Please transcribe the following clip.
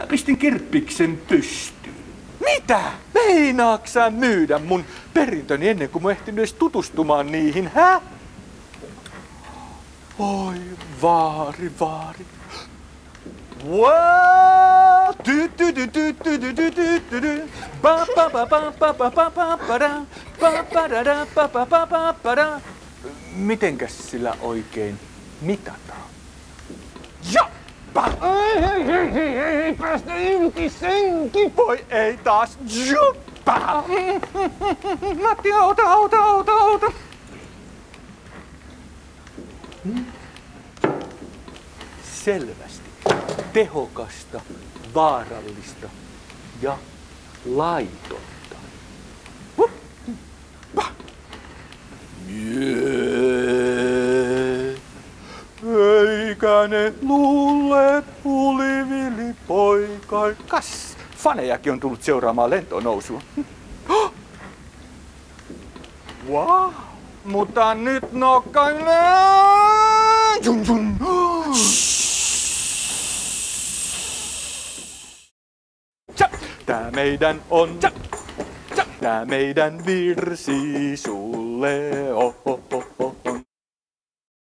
pistin kirppiksen pystyyn. Mitä? Meinaaks sä myydä mun perintöni ennen kuin mä ehtinyt edes tutustumaan niihin, hä? Oi, vaari. Mitenkäs sillä oikein mitataan? Joppa! Ei päästä irti senkin! Voi ei taas! Joppa! Matti, auta! Selvästi tehokasta, vaarallista ja laitonta. Eikä ne luulleet hulivilipoika. Kas, fanejakin on tullut seuraamaan lentonousua. Wow. Mutta nyt nokkailee! Tää meidän on, tää meidän virsi sulle on.